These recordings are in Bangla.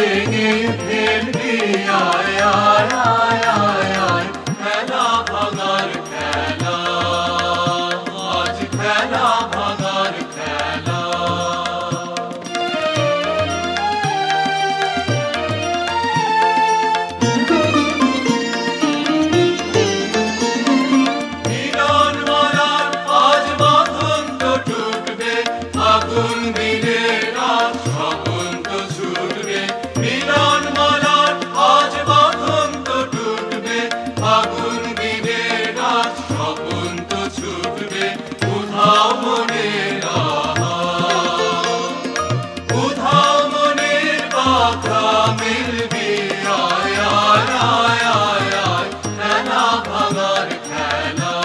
ভেঙে ফেলবি আয় আয় আয় আয় আয় খেলা ভাঙার খেলা আজ খেলা ভাঙার খেলা মিলন মরার আজ বাঁধন তো টুটবে আগুন দিলে রাত স্বপন তো ছুটবে মিলন মরার আজ বাঁধন তো টুটবে আগুন দিলে রাত স্বপন তো ছুটবে উধাও মনের উধাও মনের বাধা মিলবি আয় আয় আয় আয় আয় খেলা ভাঙার খেলা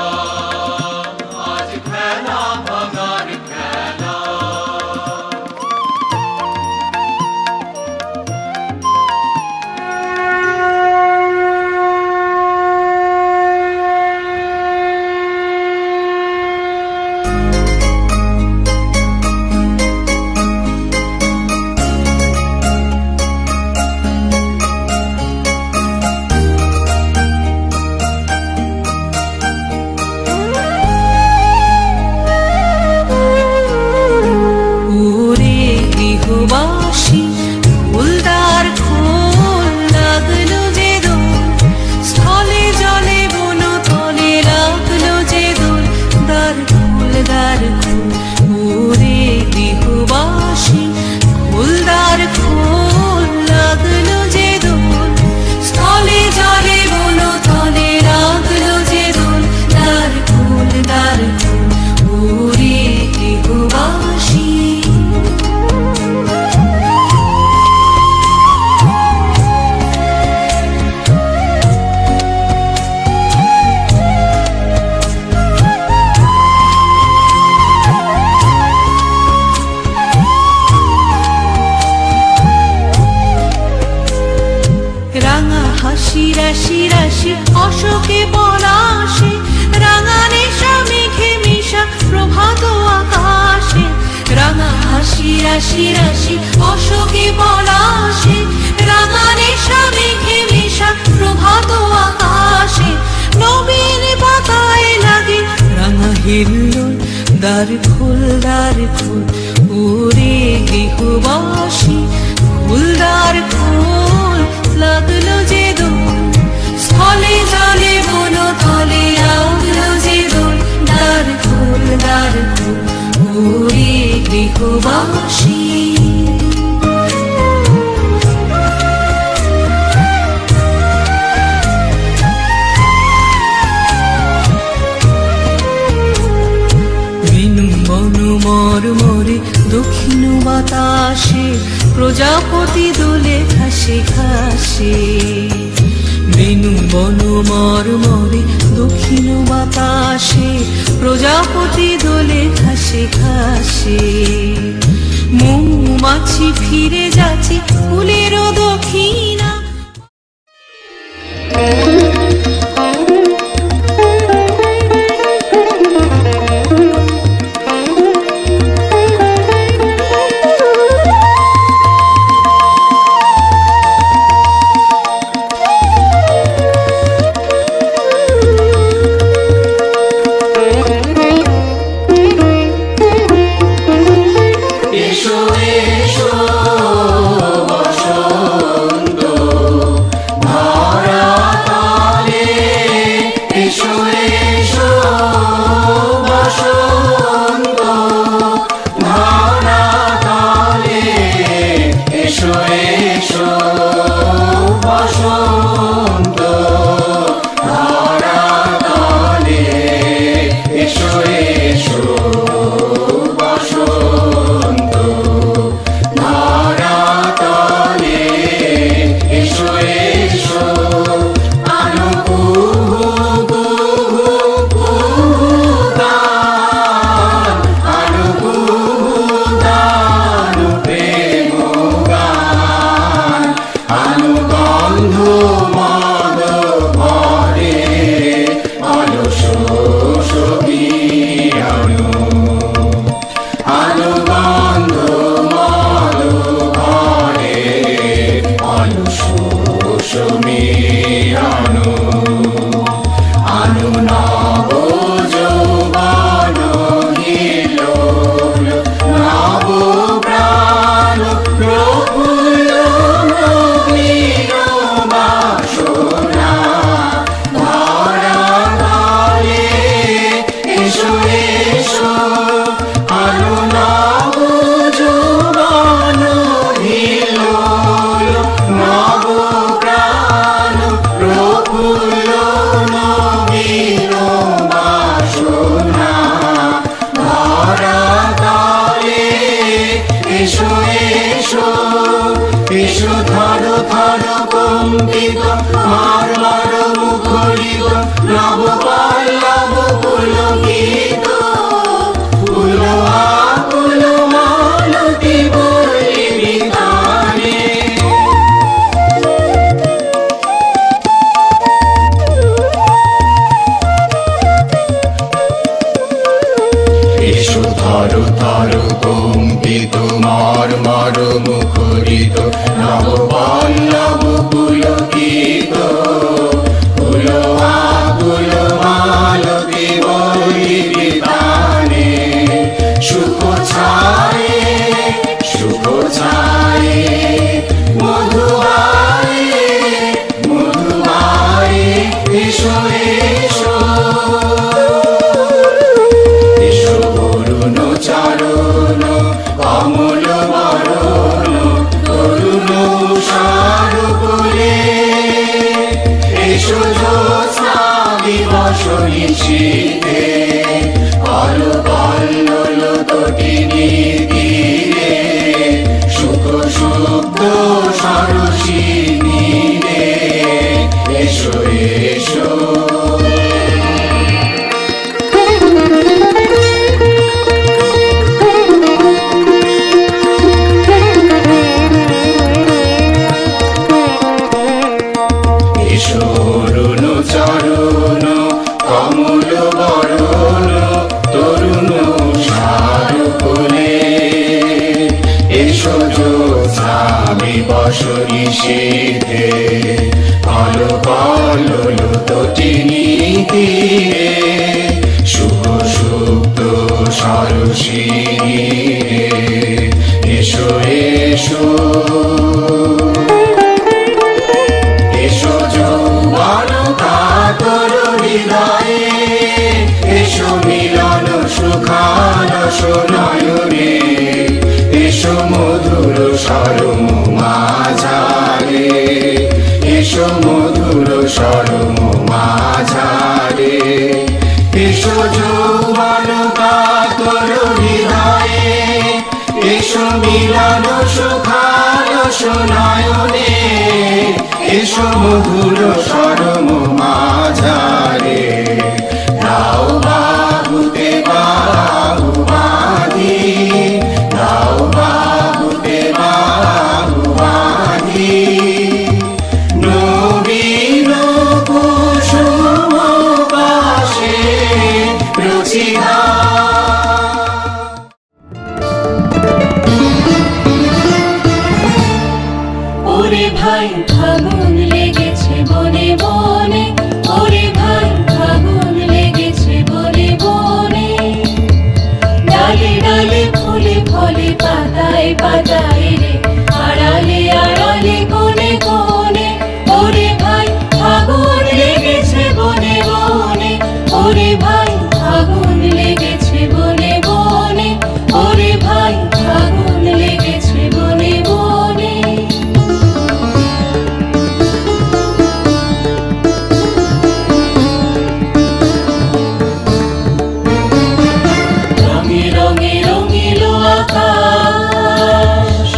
আজ খেলা ভাঙার খেলা ওরে গৃহবাসী ফুলদার খোল লাগলো যে দোল স্থলে জলে বন তলে লাগলো যে দোল দ্বার খোল দ্বার খোল ওরে গৃহবাসী ফুলদার খোল লাগলো যে দোল স্থলে জলে বন তলে লাগলো যে দোল দ্বার খোল দ্বার খোল ওরে গৃহবাসী রাঙা হাসি রাশি রাশি অশোকে পলাশে রাঙা নেশা মেঘে মিশা প্রভাত আকাশে রাঙা হাসি রাশি রাশি অশোকে পলাশে রাঙা নেশা মেঘে মিশা প্রভাত আকাশে নবীন পাতায় লাগে রাঙা হিল্লোল দ্বার খোল দ্বার খোল ওরে গৃহবাসী ফুলদার খোল লাগলো যে দোল স্থলে জলে বন তলে লাগলো যে দোল দ্বার খোল দ্বার খোল ওরে গৃহবাসী বনু মরমরে দক্ষিণ বাতাসে প্রজাপতি দোলে ঘাসে ঘাসে বেনু বনু মরমরে দক্ষিণ বাতাসে প্রজাপতি দোলে ঘাসে ঘাসে মৌমাছি ফিরে যাচ্ছে ফুলেরও দক্ষিণা এসো এসো বসো ফুল্ল নবীন বাসনা ধরা তালে এসো এসো এসো ধরো ধরো কম্পিত মার মার মুখরিত নব পল্লব পুলকিত ফুল আকুল মালতী বলি বিতানে এসো ধরো ধরো কম্পিত মার মার মুখরিত নব পল্লব পুলকিত ফুল আকুল মালতী বলি বিতানে সুখ ছায়ে মধুবায়ে মধুবায়ে এসো এসো এসো বরুণ চারণ কমল বরণ তরুণ উষার কোলে এসো জ্যোৎস্না দিবস নিশীথে কল কল্লোল তটিনী তীরে সুখ শুদ্ধ সরসিনী রে এসো এসো অরুণ চরণ কমল বরণ তরুণ উষার কোলে এসো জ্যোৎস্না দিবস নিশীথে কল কল্লোল তটিনী তীরে শুভ সুপ্ত সরসিনী রে এসো এসো এসো যৌবন কাতর হৃদয়ে এসো মিলন সুখালস নয়নে এসো মধুর স্বরম মাঝারে এসো মধুর স্বরম মাঝারে এসো যৌবন কাতর হৃদয়ে এসো মিলন সুখালস নয়নে এসো মধুর স্বরম মাঝারে দাও বাহুতে বাহু বাঁধি দাও বাহুতে বাহু বাঁধি নবীন কুসুম পাশে রচিতা ওরে ভাই ফাগুন লেগেছে বনে বনে ওরে ভাই ফাগুন লেগেছে বনে বনে ডালে ডালে ফুলে ফলে পাতায় পাতায় রে আড়ালে আড়ালে কোণে কোণে ওরে ভাই ফাগুন লেগেছে বনে বনে ওরে ভাই ফাগুন লেগেছে বনে বনে ওরে ভাই ফাগুন লেগেছে বনে বনে রঙে রঙে রঙিল আকাশ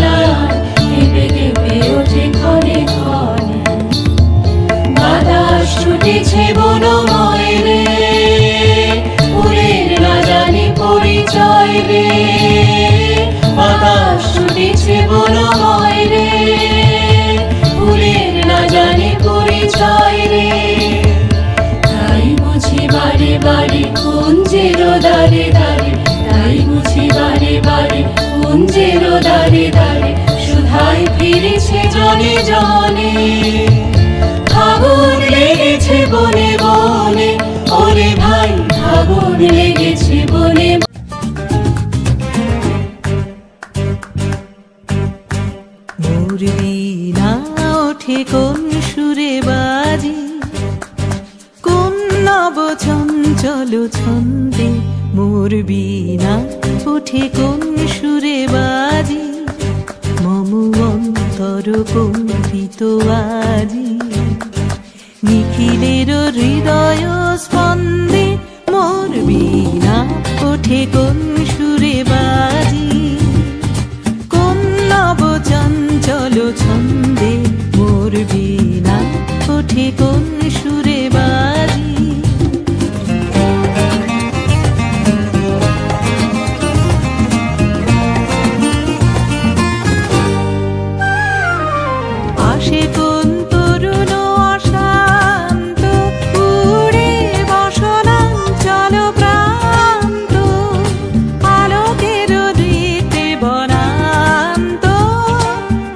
না কেঁপে কেঁপে ওঠে ক্ষণে ক্ষণে। বাতাস ছুটেছে বনময় রে, ফুলের না জানি পরিচয় রে। বাতাস ছুটেছে বনময় রে, ফুলের না জানি পরিচয় রে। তাই বুঝি বারে বারে কুঞ্জের দ্বারে দ্বারে, তাই বুঝি বারে বারে কুঞ্জের দ্বারে দ্বারে, সুধাই ফিরেছে জনে জনে। আগুন লেগেছে বনে বনে, ওরে ভাই আগুন লেগেছে বনে। মোর বীণা ওঠে কোন সুরে বাজি, কোন নব চঞ্চল ছন্দে। মোর বীণা ওঠে কোন সুরে বাজি, মম অন্তর কম্পিত আজি। নিখিলের হৃদয় স্পন্দে মোর বীণা ওঠে কোন সুরে বাজি, কোন নব চঞ্চল ছন্দে। মোর বীণা ওঠে কোন সুরে বাজি। আসে কোন তরুণ অশান্ত, উড়ে বসনাঞ্চল প্রান্ত। আলোকের দীপ্তে বনান্ত,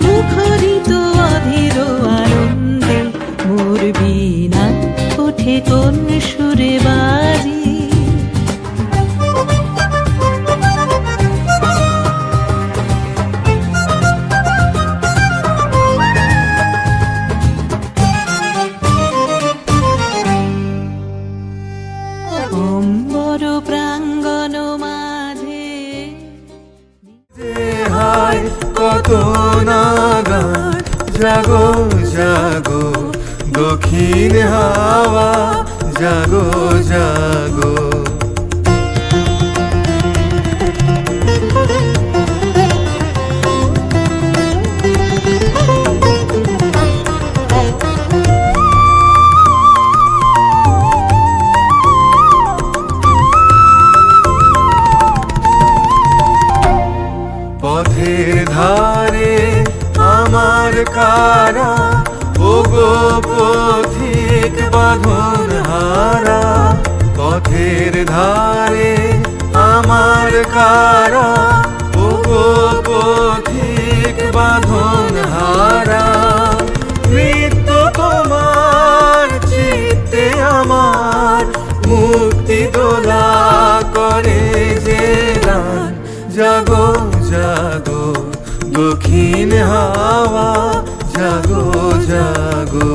মুখরিত অধীর আনন্দে। মোর বীণা ওঠে কোন সুরে বাজি। অম্বর প্রাঙ্গণ মাঝে হায় কত নাগান, জাগো জাগো দক্ষিণ হাওয়া, জাগো জাগো। পথের ধারে আমার কারা, ওগো পথিক বাঁধন হারা। পথের ধারে আমার কারা, ওগো পথিক বাঁধন হারা। মৃত্যু তোমার চিত্তে আমার, মুক্তি দোলা করে যে গান। জাগো জাগো দক্ষিণ হাওয়া, জাগো জাগো।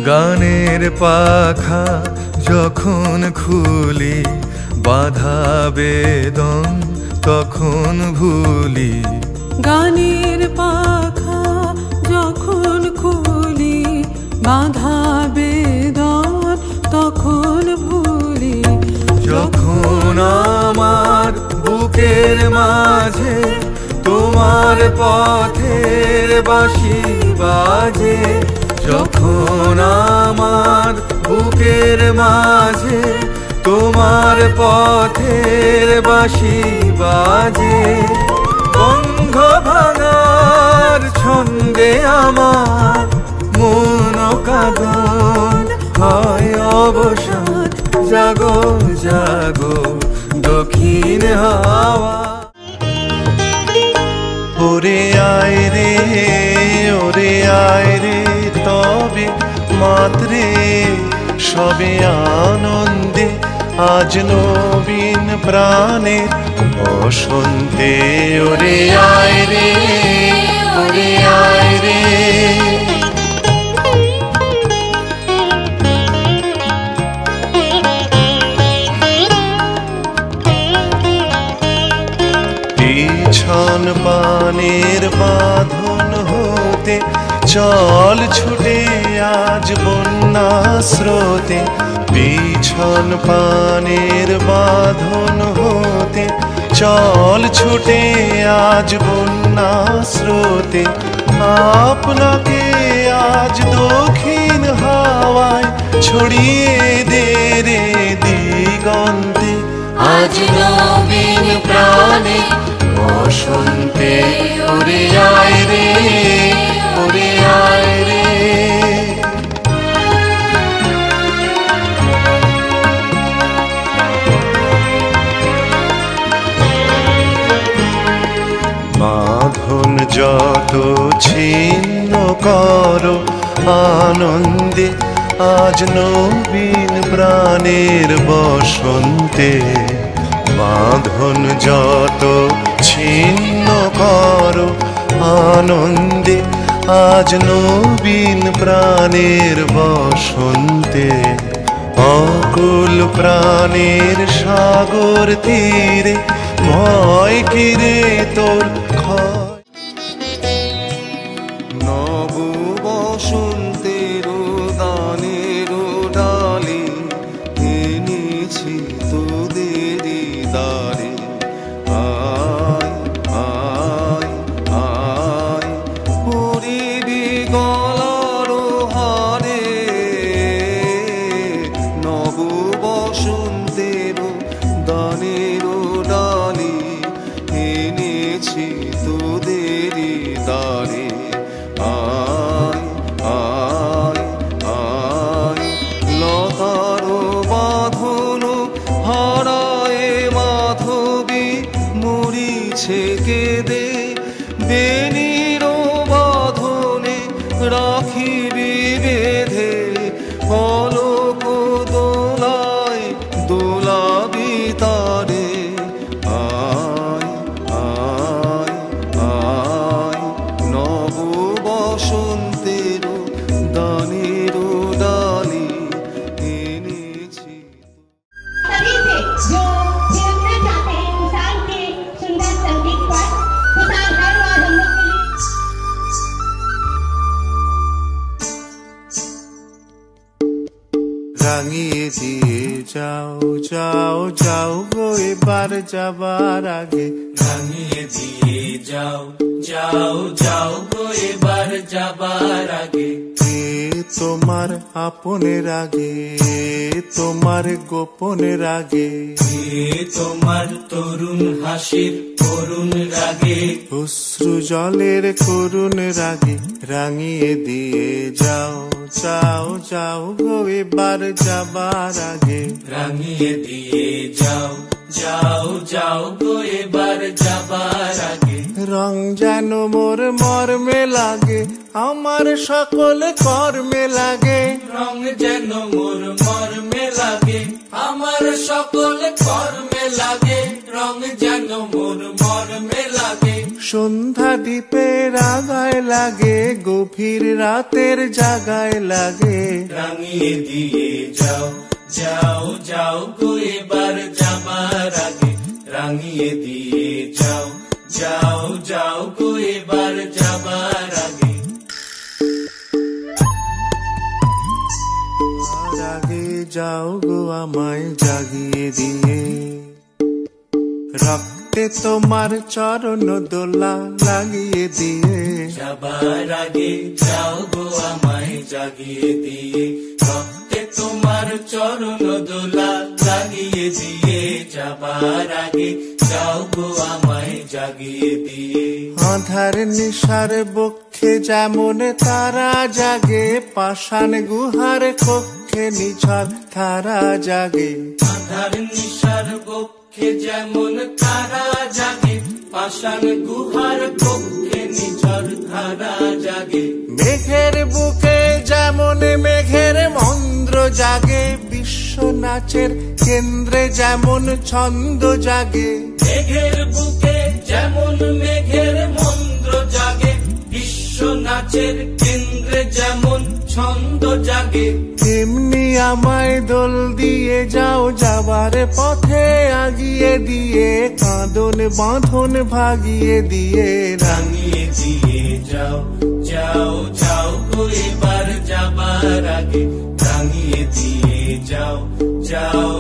গানের পাখা যখন খুলি, বাধা বেদন তখন ভুলি। গানের পাখা যখন খুলি, বাধা বেদন তখন ভুলি। যখন আমার বুকের মাঝে তোমার পথের বাঁশি বাজে, যখন আমার বুকের মাঝে তোমার পথের বাঁশি বাজে। বন্ধ ভাঙার ছন্দে আমার মন কাঁদন হয় অবসান। জাগো জাগো দক্ষিণ হাওয়া। ওরে আয় রে, ওরে আয় রে, তবে মাত্রে সবে আনন্দে। আজ নবীন প্রাণে বসন্তে। ওরে আয় রে, ওরে আয় প্রাণের বাঁধন হতে চল ছুটে আজ বন্যা স্রোতে পিছন পানের বাঁধন হতে চল ছুটে আজ বন্যা স্রোতে আপনাকে আজ দক্ষিণ হাওয়ায় ছড়িয়ে দে রে দিগন্তে আজ নবীন প্রাণে বসন্তে ওরে আয় রে ওরে আয় রে বাঁধন যত ছিন্ন করো আনন্দে আজ নবীন প্রাণের বসন্তে বাঁধন যত ছিন্ন করো আনন্দে আজ নবীন প্রাণের বসন্তে অকুল প্রাণের সাগর তীরে ভয় কিরে তোর ক্ষয় নব বসন্তের দানের ডালে এনেছি তোদের দ্বারে আয় আয় আয় পরিবি গলার হারে নব বসন্তের দানের ডালে এনেছি তোদের দ্বারে আয় আয় আয় লতার বাঁধন হারায় মাধবী মরিছে কেঁদে বেনির বাঁধনে রাখিবি বেঁধে পলক দোলায় দোলাবি তারে আয় আয় আয় নব বসন্তের দানের ডালি এনেছি सभी से जो निरंतर चाहते हैं किसान के सुंदर संगीत पर किसान हर बार हम लोग के लिए রাঙিয়ে দিয়ে যাও যাও যাও গো এবার যাবার আগে রাঙিয়ে দিয়ে যাও যাও যাও গো এবার যাবার আগে এ তোমার আপনের আগে তোমার গোপনের আগে এ তোমার তরুণ হাসির করুণ রাগে অশ্রু জলের করুণ রাগে রাঙিয়ে দিয়ে যাও যাও যাও গো এবার যাবার আগে রাঙিয়ে দিয়ে যাও যাও যাও গো এবার যাবার আগে রং যেন মোর মর্মে লাগে আমার সকল কর্মে লাগে রং যেন মোর মর্মে লাগে আমার সকল কর্মে লাগে রং যেন মোর মর্মে লাগে সন্ধ্যা দ্বীপের আগায় লাগে গভীর রাতের জাগায় লাগে রাঙিয়ে দিয়ে যাও যাও যাও গো এবার যাবার আগে রাঙিয়ে দিয়ে যাও যাও যাও গো এবার যাবার আগে আর আগে যাও গো আমায় জাগিয়ে দিয়ে রক্তে তোমার চরণ দোলা লাগিয়ে দিয়ে যাবার আগে যাও গো আমায় জাগিয়ে দিয়ে রক্তে তোমার চরণ দোলা লাগিয়ে দিয়ে যাবার আগে যাও গো আমায় জাগিয়ে দিয়ে আধার নিশার বক্ষে যেমন তারা জাগে পাষাণ গুহার কক্ষে নিঝর তারা জাগে আধার নিশার বক্ষে যেমন তারা জাগে পাষাণ গুহার কক্ষে নিঝর ধারা জাগে মেঘের বুকে যেমন মেঘের মন্দ্র জাগে বিশ্ব নাচের কেন্দ্রে যেমন ছন্দ জাগে মেঘের বুকে যেমন মেঘের মন্দ্র জাগে বিশ্ব নাচের কেন্দ্রে যেমন ছন্দ জাগে তেমনি আমায় দোল দিয়ে যাও যাবার পথে আগিয়ে দিয়ে কাঁদন বাঁধন ভাগিয়ে দিয়ে রাঙিয়ে দিয়ে যাও যাও যাও গো এবার যাবার আগে রাঙিয়ে দিয়ে যাও যাও